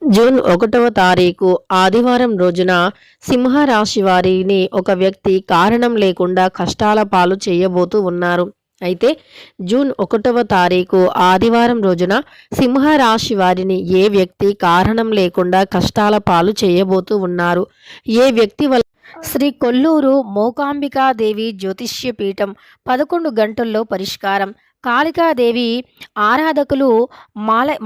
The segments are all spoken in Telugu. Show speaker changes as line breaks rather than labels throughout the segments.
జూన్ 1వ తారీఖు ఆదివారం రోజున సింహరాశి వారిని ఒక వ్యక్తి కారణం లేకుండా కష్టాల పాలు చేయబోతూ ఉన్నారు. అయితే జూన్ 1వ తారీఖు ఆదివారం రోజున సింహరాశి వారిని ఏ వ్యక్తి కారణం లేకుండా కష్టాల పాలు చేయబోతూ ఉన్నారు. ఏ వ్యక్తి వల్ల శ్రీ కొల్లూరు మూకాంబికాదేవి జ్యోతిష్య పీఠం 11 గంటల్లో పరిష్కారం. కాళికాదేవి ఆరాధకులు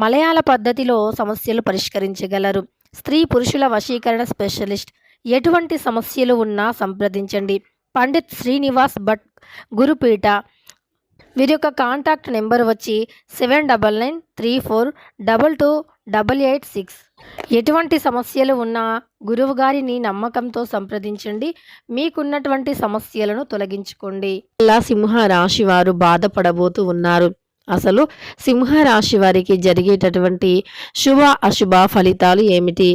మలయాళ పద్ధతిలో సమస్యలు పరిష్కరించగలరు. స్త్రీ పురుషుల వశీకరణ స్పెషలిస్ట్. ఎటువంటి సమస్యలు ఉన్నా సంప్రదించండి. పండిత్ శ్రీనివాస్ భట్ గురుపీఠ. వీరి యొక్క కాంటాక్ట్ నెంబర్ వచ్చి 7993422886. ఎటువంటి సమస్యలు ఉన్నా గురువుగారిని నమ్మకంతో సంప్రదించండి. మీకున్నటువంటి సమస్యలను తొలగించుకోండి. ఇలా సింహ రాశి వారు బాధపడబోతూ ఉన్నారు. అసలు సింహరాశి వారికి జరిగేటటువంటి శుభ అశుభ ఫలితాలు ఏమిటి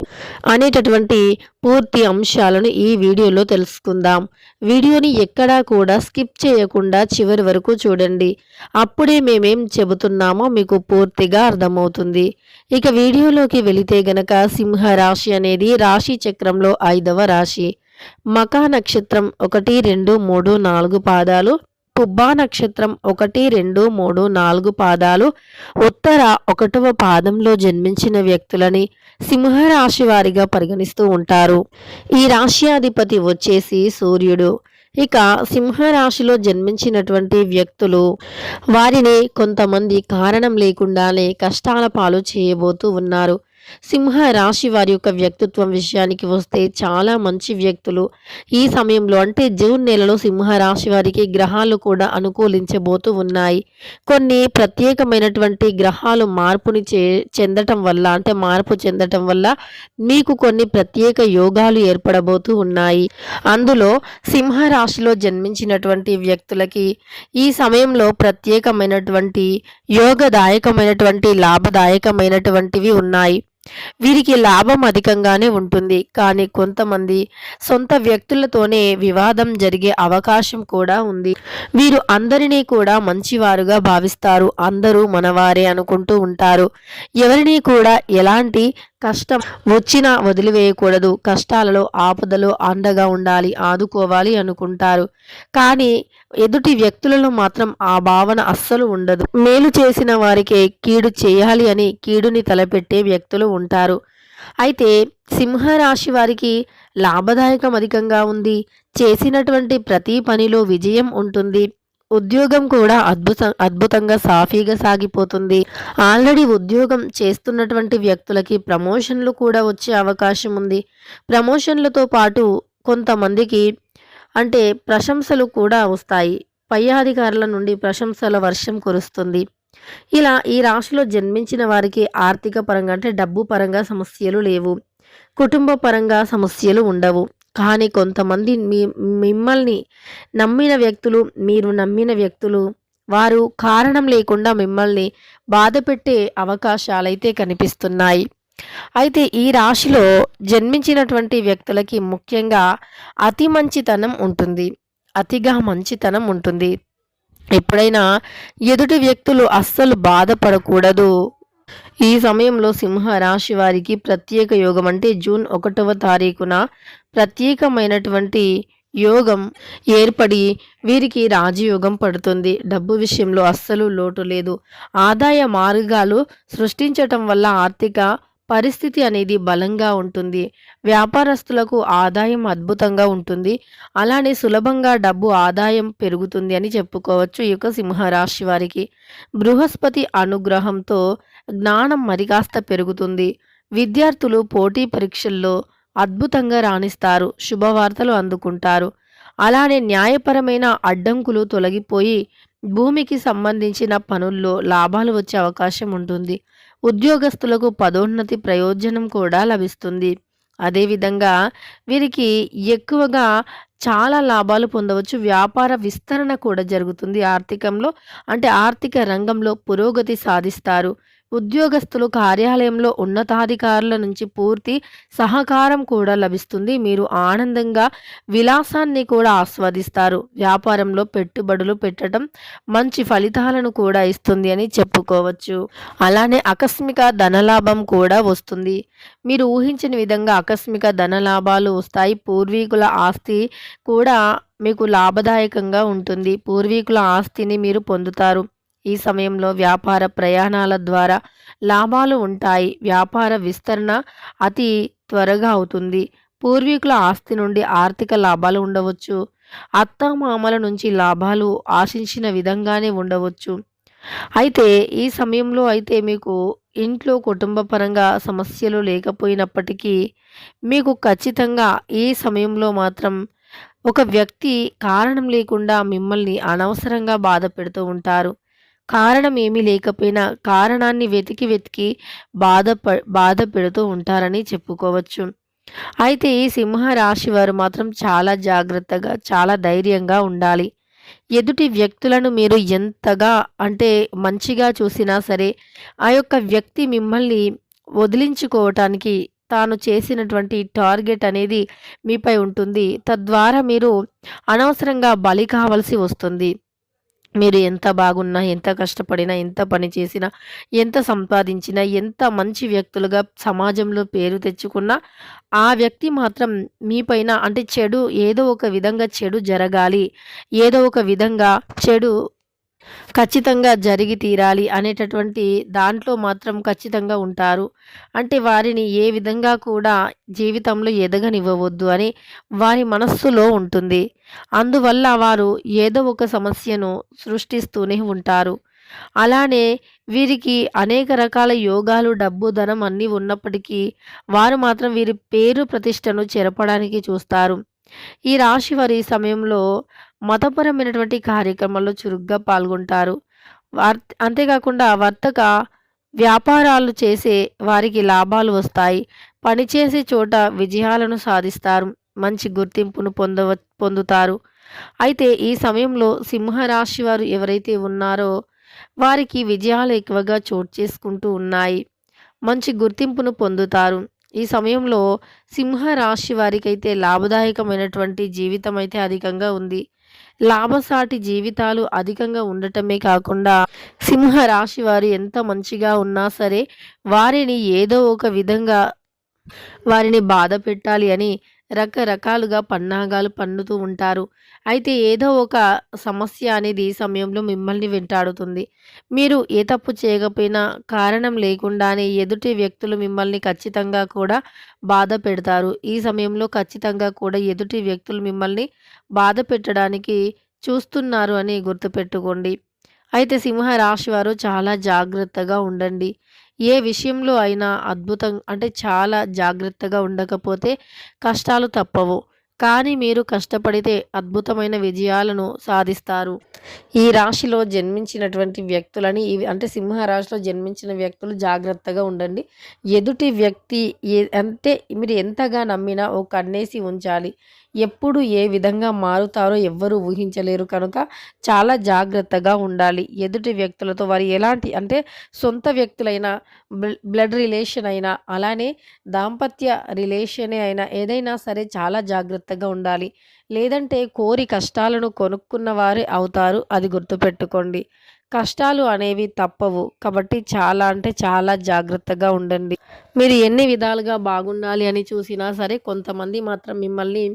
అనేటటువంటి పూర్తి అంశాలను ఈ వీడియోలో తెలుసుకుందాం. వీడియోని ఎక్కడా కూడా స్కిప్ చేయకుండా చివరి వరకు చూడండి. అప్పుడే మేమేం చెబుతున్నామో మీకు పూర్తిగా అర్థమవుతుంది. ఇక వీడియోలోకి వెళితే గనక సింహరాశి అనేది రాశి చక్రంలో 5వ రాశి. మఖా నక్షత్రం 1, 2, 3, 4 పాదాలు, పుబ్బా నక్షత్రం 1, 2, 3, 4 పాదాలు, ఉత్తర 1వ పాదంలో జన్మించిన వ్యక్తులని సింహరాశి వారిగా పరిగణిస్తూ ఉంటారు. ఈ రాశ్యాధిపతి వచ్చేసి సూర్యుడు. ఇక సింహరాశిలో జన్మించినటువంటి వ్యక్తులు వారిని కొంతమంది కారణం లేకుండానే కష్టాల పాలు చేయబోతూ ఉన్నారు. సింహ రాశి వారి యొక్క వ్యక్తిత్వం విషయానికి వస్తే చాలా మంచి వ్యక్తులు. ఈ సమయంలో అంటే జూన్ నెలలో సింహ రాశి వారికి గ్రహాలు కూడా అనుకూలించబోతూ ఉన్నాయి. కొన్ని ప్రత్యేకమైనటువంటి గ్రహాలు చెందటం వల్ల అంటే మార్పు చెందటం వల్ల మీకు కొన్ని ప్రత్యేక యోగాలు ఏర్పడబోతూ ఉన్నాయి. అందులో సింహ రాశిలో జన్మించినటువంటి వ్యక్తులకి ఈ సమయంలో ప్రత్యేకమైనటువంటి యోగదాయకమైనటువంటి లాభదాయకమైనటువంటివి ఉన్నాయి. వీరికి లాభం అధికంగానే ఉంటుంది. కానీ కొంతమంది సొంత వ్యక్తులతోనే వివాదం జరిగే అవకాశం కూడా ఉంది. వీరు అందరినీ కూడా మంచివారుగా భావిస్తారు. అందరూ మనవారే అనుకుంటూ ఉంటారు. ఎవరినీ కూడా ఎలాంటి కష్టం వచ్చినా వదిలివేయకూడదు. కష్టాలలో ఆపదలో అండగా ఉండాలి, ఆదుకోవాలి అనుకుంటారు. కానీ ఎదుటి వ్యక్తులలో మాత్రం ఆ భావన అస్సలు ఉండదు. మేలు చేసిన వారికే కీడు చేయాలి అని కీడుని తలపెట్టే వ్యక్తులు ఉంటారు. అయితే సింహరాశి వారికి లాభదాయకం అధికంగా ఉంది. చేసినటువంటి ప్రతి పనిలో విజయం ఉంటుంది. ఉద్యోగం కూడా అద్భుతంగా సాఫీగా సాగిపోతుంది. ఆల్రెడీ ఉద్యోగం చేస్తున్నటువంటి వ్యక్తులకి ప్రమోషన్లు కూడా వచ్చే అవకాశం ఉంది. ప్రమోషన్లతో పాటు కొంతమందికి అంటే ప్రశంసలు కూడా వస్తాయి. పై అధికారుల నుండి ప్రశంసల వర్షం కురుస్తుంది. ఇలా ఈ రాశిలో జన్మించిన వారికి ఆర్థిక పరంగా అంటే డబ్బు పరంగా సమస్యలు లేవు. కుటుంబ పరంగా సమస్యలు ఉండవు. కానీ కొంతమంది మిమ్మల్ని నమ్మిన వ్యక్తులు, మీరు నమ్మిన వ్యక్తులు వారు కారణం లేకుండా మిమ్మల్ని బాధపెట్టే అవకాశాలైతే కనిపిస్తున్నాయి. అయితే ఈ రాశిలో జన్మించినటువంటి వ్యక్తులకి ముఖ్యంగా అతి మంచితనం ఉంటుంది. అతిగా మంచితనం ఉంటుంది. ఎప్పుడైనా ఎదుటి వ్యక్తులు అస్సలు బాధపడకూడదు. ఈ సమయంలో సింహ రాశి వారికి ప్రత్యేక యోగం అంటే జూన్ 1వ తారీఖున ప్రత్యేకమైనటువంటి యోగం ఏర్పడి వీరికి రాజయోగం పడుతుంది. డబ్బు విషయంలో అస్సలు లోటు లేదు. ఆదాయ మార్గాలు సృష్టించటం వల్ల ఆర్థిక పరిస్థితి అనేది బలంగా ఉంటుంది. వ్యాపారస్తులకు ఆదాయం అద్భుతంగా ఉంటుంది. అలానే సులభంగా డబ్బు ఆదాయం పెరుగుతుంది అని చెప్పుకోవచ్చు. ఈ యొక్క సింహరాశి వారికి బృహస్పతి అనుగ్రహంతో జ్ఞానం మరికాస్త పెరుగుతుంది. విద్యార్థులు పోటీ పరీక్షల్లో అద్భుతంగా రాణిస్తారు. శుభవార్తలు అందుకుంటారు. అలానే న్యాయపరమైన అడ్డంకులు తొలగిపోయి భూమికి సంబంధించిన పనుల్లో లాభాలు వచ్చే అవకాశం ఉంటుంది. ఉద్యోగస్తులకు పదోన్నతి ప్రయోజనం కూడా లభిస్తుంది. అదేవిధంగా వీరికి ఎక్కువగా చాలా లాభాలు పొందవచ్చు. వ్యాపార విస్తరణ కూడా జరుగుతుంది. ఆర్థికంలో అంటే ఆర్థిక రంగంలో పురోగతి సాధిస్తారు. ఉద్యోగస్తులు కార్యాలయంలో ఉన్నతాధికారుల నుంచి పూర్తి సహకారం కూడా లభిస్తుంది. మీరు ఆనందంగా విలాసాన్ని కూడా ఆస్వాదిస్తారు. వ్యాపారంలో పెట్టుబడులు పెట్టడం మంచి ఫలితాలను కూడా ఇస్తుంది అని చెప్పుకోవచ్చు. అలానే ఆకస్మిక ధనలాభం కూడా వస్తుంది. మీరు ఊహించని విధంగా ఆకస్మిక ధనలాభాలు వస్తాయి. పూర్వీకుల ఆస్తి కూడా మీకు లాభదాయకంగా ఉంటుంది. పూర్వీకుల ఆస్తిని మీరు పొందుతారు. ఈ సమయంలో వ్యాపార ప్రయాణాల ద్వారా లాభాలు ఉంటాయి. వ్యాపార విస్తరణ అతి త్వరగా అవుతుంది. పూర్వీకుల ఆస్తి నుండి ఆర్థిక లాభాలు ఉండవచ్చు. అత్తామామల నుంచి లాభాలు ఆశించిన విధంగానే ఉండవచ్చు. అయితే ఈ సమయంలో అయితే మీకు ఇంట్లో కుటుంబ పరంగా సమస్యలు లేకపోయినప్పటికీ మీకు ఖచ్చితంగా ఈ సమయంలో మాత్రం ఒక వ్యక్తి కారణం లేకుండా మిమ్మల్ని అనవసరంగా బాధ పెడుతూ ఉంటారు. కారణం ఏమీ లేకపోయినా కారణాన్ని వెతికి వెతికి బాధ పెడుతూ ఉంటారని చెప్పుకోవచ్చు. అయితే ఈ సింహ రాశి వారు మాత్రం చాలా జాగ్రత్తగా, చాలా ధైర్యంగా ఉండాలి. ఎదుటి వ్యక్తులను మీరు ఎంతగా అంటే మంచిగా చూసినా సరే, ఆ యొక్క వ్యక్తి మిమ్మల్ని వదిలించుకోవటానికి తాను చేసినటువంటి టార్గెట్ అనేది మీపై ఉంటుంది. తద్వారా మీరు అనవసరంగా బలి కావాల్సి వస్తుంది. మీరు ఎంత బాగున్నా, ఎంత కష్టపడినా, ఎంత పని చేసినా, ఎంత సంపాదించినా, ఎంత మంచి వ్యక్తులుగా సమాజంలో పేరు తెచ్చుకున్నా, ఆ వ్యక్తి మాత్రం మీపైన అంటే చెడు ఏదో ఒక విధంగా చెడు జరగాలి, ఏదో ఒక విధంగా చెడు ఖచ్చితంగా జరిగి తీరాలి అనేటటువంటి దాంట్లో మాత్రం ఖచ్చితంగా ఉంటారు. అంటే వారిని ఏ విధంగా కూడా జీవితంలో ఎదగనివ్వవద్దు అని వారి మనస్సులో ఉంటుంది. అందువల్ల వారు ఏదో ఒక సమస్యను సృష్టిస్తూనే ఉంటారు. అలానే వీరికి అనేక రకాల యోగాలు, డబ్బు, ధనం అన్నీ ఉన్నప్పటికీ వారు మాత్రం వీరి పేరు ప్రతిష్టను చెరపడానికి చూస్తారు. ఈ రాశి వారి ఈ సమయంలో మతపరమైనటువంటి కార్యక్రమాల్లో చురుగ్గా పాల్గొంటారు. అంతేకాకుండా వర్తక వ్యాపారాలు చేసే వారికి లాభాలు వస్తాయి. పనిచేసే చోట విజయాలను సాధిస్తారు. మంచి గుర్తింపును పొందుతారు. అయితే ఈ సమయంలో సింహరాశి వారు ఎవరైతే ఉన్నారో వారికి విజయాలు ఎక్కువగా చోటు చేసుకుంటూ ఉన్నాయి. మంచి గుర్తింపును పొందుతారు. ఈ సమయంలో సింహ రాశి వారికైతే లాభదాయకమైనటువంటి జీవితం అయితే అధికంగా ఉంది. లాభసాటి జీవితాలు అధికంగా ఉండటమే కాకుండా సింహ రాశి వారు ఎంత మంచిగా ఉన్నా సరే వారిని ఏదో ఒక విధంగా వారిని బాధ పెట్టాలి అని రకరకాలుగా పన్నాగాలు పన్నుతూ ఉంటారు. అయితే ఏదో ఒక సమస్య అనేది ఈ సమయంలో మిమ్మల్ని వెంటాడుతుంది. మీరు ఏ తప్పు చేయకపోయినా కారణం లేకుండానే ఎదుటి వ్యక్తులు మిమ్మల్ని ఖచ్చితంగా కూడా బాధ పెడతారు. ఈ సమయంలో ఖచ్చితంగా కూడా ఎదుటి వ్యక్తులు మిమ్మల్ని బాధ పెట్టడానికి చూస్తున్నారు అని గుర్తుపెట్టుకోండి. అయితే సింహ రాశి వారు చాలా జాగ్రత్తగా ఉండండి. ఏ విషయంలో అయినా అంటే చాలా జాగ్రత్తగా ఉండకపోతే కష్టాలు తప్పవు. కానీ మీరు కష్టపడితే అద్భుతమైన విజయాలను సాధిస్తారు. ఈ రాశిలో జన్మించినటువంటి వ్యక్తులని అంటే సింహ రాశిలో జన్మించిన వ్యక్తులు జాగ్రత్తగా ఉండండి. ఎదుటి వ్యక్తి అంటే మీరు ఎంతగా నమ్మినా ఒక కన్నేసి ఉంచాలి. ఎప్పుడు ఏ విధంగా మారుతారో ఎవ్వరూ ఊహించలేరు కనుక చాలా జాగ్రత్తగా ఉండాలి. ఎదుటి వ్యక్తులతో వారు ఎలాంటి అంటే సొంత వ్యక్తులైనా, బ్లడ్ రిలేషన్ అయినా, అలానే దాంపత్య రిలేషనే అయినా ఏదైనా సరే చాలా జాగ్రత్తగా ఉండాలి. లేదంటే కోరి కష్టాలను కొనుక్కున్న వారే అవుతారు. అది గుర్తుపెట్టుకోండి. కష్టాలు అనేవి తప్పవు. కాబట్టి చాలా అంటే చాలా జాగ్రత్తగా ఉండండి. మీరు ఎన్ని విధాలుగా బాగుండాలి అని చూసినా సరే కొంతమంది మాత్రం మిమ్మల్ని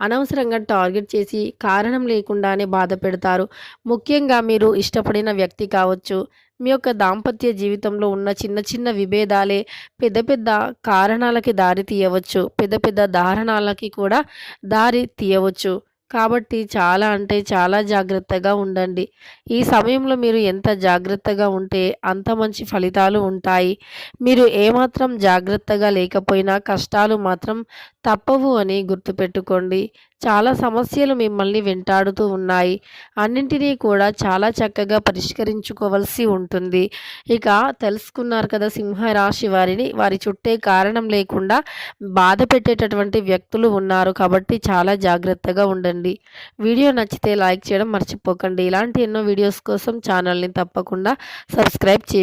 అనవసరంగా టార్గెట్ చేసి కారణం లేకుండానే బాధ పెడతారు. ముఖ్యంగా మీరు ఇష్టపడిన వ్యక్తి కావచ్చు, మీ యొక్క దాంపత్య జీవితంలో ఉన్న చిన్న చిన్న విభేదాలే పెద్ద పెద్ద కారణాలకి దారి తీయవచ్చు. పెద్ద పెద్ద దారుణాలకి కూడా దారి తీయవచ్చు. కాబట్టి చాలా అంటే చాలా జాగ్రత్తగా ఉండండి. ఈ సమయంలో మీరు ఎంత జాగ్రత్తగా ఉంటే అంత మంచి ఫలితాలు ఉంటాయి. మీరు ఏమాత్రం జాగ్రత్తగా లేకపోయినా కష్టాలు మాత్రం తప్పవు అని గుర్తుపెట్టుకోండి. చాలా సమస్యలు మిమ్మల్ని వెంటాడుతూ ఉన్నాయి. అన్నింటినీ కూడా చాలా చక్కగా పరిష్కరించుకోవాల్సి ఉంటుంది. ఇక తెలుసుకున్నారు కదా సింహరాశి వారిని. వారి చుట్టే కారణం లేకుండా బాధ పెట్టేటటువంటి వ్యక్తులు ఉన్నారు. కాబట్టి చాలా జాగ్రత్తగా ఉండండి. వీడియో నచ్చితే లైక్ చేయడం మర్చిపోకండి. ఇలాంటి ఎన్నో వీడియోస్ కోసం ఛానల్ని తప్పకుండా సబ్స్క్రైబ్ చేయండి.